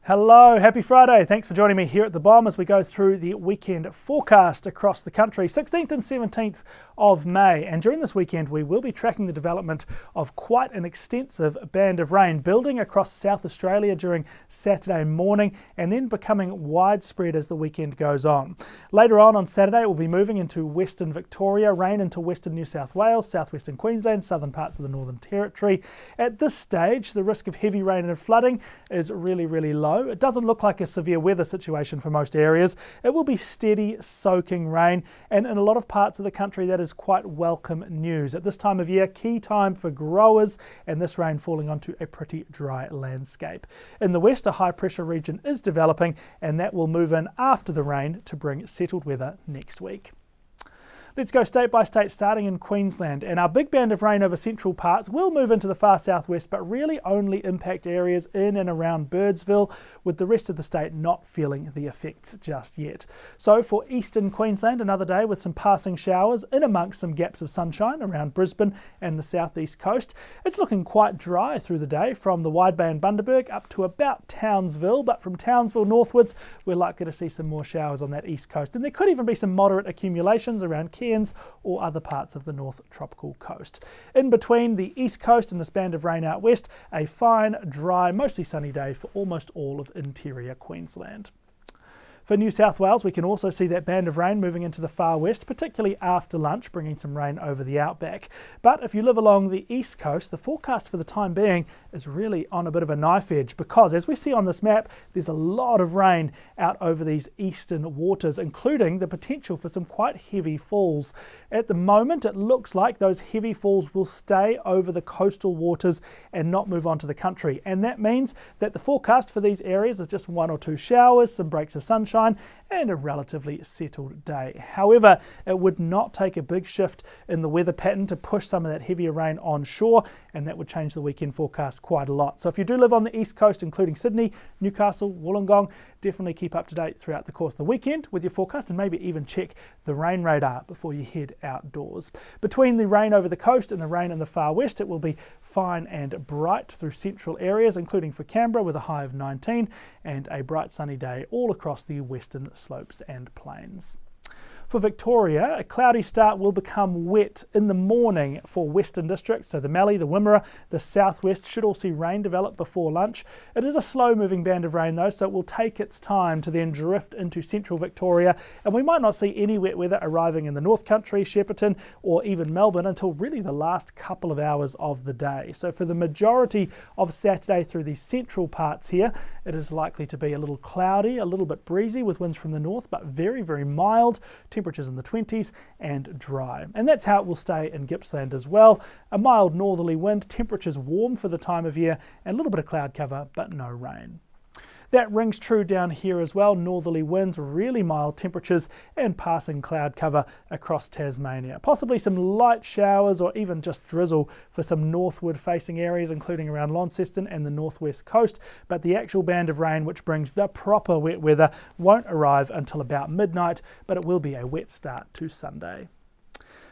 Hello, happy Friday. Thanks for joining me here at the Bomb as we go through the weekend forecast across the country, 16th and 17th of May. And during this weekend, we will be tracking the development of quite an extensive band of rain building across South Australia during Saturday morning and then becoming widespread as the weekend goes on. Later on Saturday, we'll be moving into Western Victoria, rain into Western New South Wales, southwestern Queensland, southern parts of the Northern Territory. At this stage, the risk of heavy rain and flooding is really low. It doesn't look like a severe weather situation for most areas. It will be steady, soaking rain, and in a lot of parts of the country that is quite welcome news. At this time of year, key time for growers, and this rain falling onto a pretty dry landscape. In the west, a high pressure region is developing, and that will move in after the rain to bring settled weather next week. Let's go state by state, starting in Queensland, and our big band of rain over central parts will move into the far southwest, but really only impact areas in and around Birdsville, with the rest of the state not feeling the effects just yet. So for eastern Queensland, another day with some passing showers in amongst some gaps of sunshine around Brisbane and the southeast coast. It's looking quite dry through the day from the wide bay in Bundaberg up to about Townsville, but from Townsville northwards, we're likely to see some more showers on that east coast, and there could even be some moderate accumulations around Cairns or other parts of the North Tropical Coast. In between the east coast and this band of rain out west, a fine, dry, mostly sunny day for almost all of interior Queensland. For New South Wales, we can also see that band of rain moving into the far west, particularly after lunch, bringing some rain over the outback. But if you live along the east coast, the forecast for the time being is really on a bit of a knife edge because, as we see on this map, there's a lot of rain out over these eastern waters, including the potential for some quite heavy falls. At the moment, it looks like those heavy falls will stay over the coastal waters and not move on to the country. And that means that the forecast for these areas is just one or two showers, some breaks of sunshine, and a relatively settled day. However, it would not take a big shift in the weather pattern to push some of that heavier rain onshore, and that would change the weekend forecast quite a lot. So if you do live on the east coast, including Sydney, Newcastle, Wollongong, definitely keep up to date throughout the course of the weekend with your forecast, and maybe even check the rain radar before you head outdoors. Between the rain over the coast and the rain in the far west, it will be fine and bright through central areas, including for Canberra with a high of 19, and a bright sunny day all across the western slopes and plains. For Victoria, a cloudy start will become wet in the morning for western districts, so the Mallee, the Wimmera, the southwest should all see rain develop before lunch. It is a slow moving band of rain though, so it will take its time to then drift into central Victoria, and we might not see any wet weather arriving in the North Country, Shepparton or even Melbourne until really the last couple of hours of the day. So for the majority of Saturday through the central parts here, it is likely to be a little cloudy, a little bit breezy with winds from the north, but very mild. Temperatures in the 20s and dry. And that's how it will stay in Gippsland as well. A mild northerly wind, temperatures warm for the time of year, and a little bit of cloud cover, but no rain. That rings true down here as well. Northerly winds, really mild temperatures, and passing cloud cover across Tasmania. Possibly some light showers or even just drizzle for some northward facing areas, including around Launceston and the northwest coast. But the actual band of rain, which brings the proper wet weather, won't arrive until about midnight, but it will be a wet start to Sunday.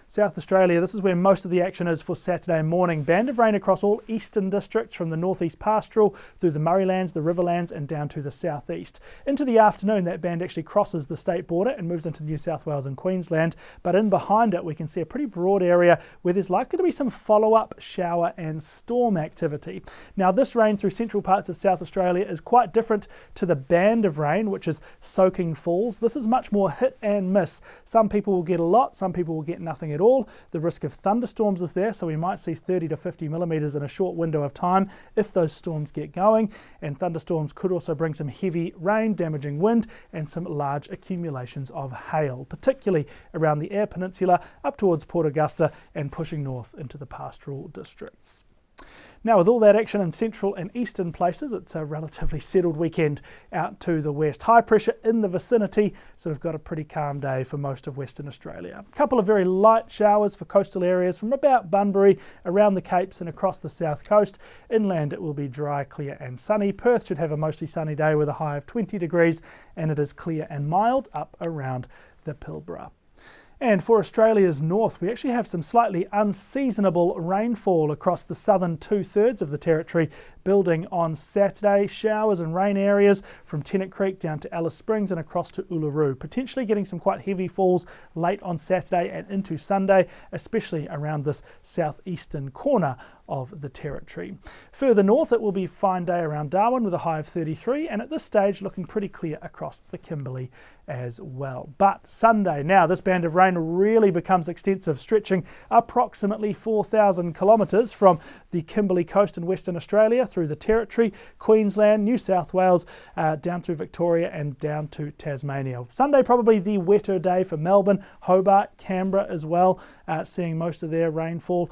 South Australia, this is where most of the action is for Saturday morning. Band of rain across all eastern districts from the northeast pastoral through the Murraylands, the Riverlands and down to the southeast. Into the afternoon, that band actually crosses the state border and moves into New South Wales and Queensland. But in behind it, we can see a pretty broad area where there's likely to be some follow-up shower and storm activity. Now, this rain through central parts of South Australia is quite different to the band of rain, which is soaking falls. This is much more hit and miss. Some people will get a lot, some people will get nothing at all. The risk of thunderstorms is there, so we might see 30 to 50 millimetres in a short window of time if those storms get going, and thunderstorms could also bring some heavy rain, damaging wind and some large accumulations of hail, particularly around the Eyre Peninsula up towards Port Augusta and pushing north into the pastoral districts. Now, with all that action in central and eastern places, it's a relatively settled weekend out to the west. High pressure in the vicinity, so we've got a pretty calm day for most of Western Australia. A couple of very light showers for coastal areas from about Bunbury, around the Capes and across the south coast. Inland it will be dry, clear and sunny. Perth should have a mostly sunny day with a high of 20 degrees, and it is clear and mild up around the Pilbara. And for Australia's north, we actually have some slightly unseasonable rainfall across the southern 2/3 of the territory building on Saturday. Showers and rain areas from Tennant Creek down to Alice Springs and across to Uluru. Potentially getting some quite heavy falls late on Saturday and into Sunday, especially around this southeastern corner of the territory. Further north, it will be a fine day around Darwin with a high of 33, and at this stage looking pretty clear across the Kimberley as well. But Sunday, now this band of rain really becomes extensive, stretching approximately 4,000 kilometres from the Kimberley coast in Western Australia through the Territory, Queensland, New South Wales, down through Victoria and down to Tasmania. Sunday probably the wetter day for Melbourne, Hobart, Canberra as well, seeing most of their rainfall.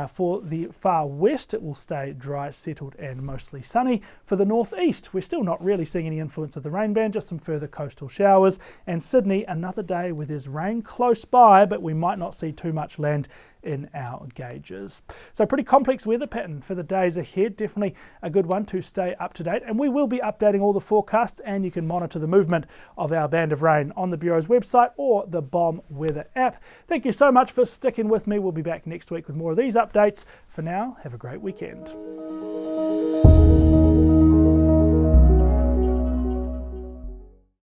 For the far west, it will stay dry, settled and mostly sunny. For the northeast, we're still not really seeing any influence of the rain band, just some further coastal showers. And Sydney, another day where there's rain close by, but we might not see too much land in our gauges. So pretty complex weather pattern for the days ahead. Definitely a good one to stay up to date. And we will be updating all the forecasts, and you can monitor the movement of our band of rain on the Bureau's website or the BOM weather app. Thank you so much for sticking with me. We'll be back next week with more of these updates. For now, have a great weekend.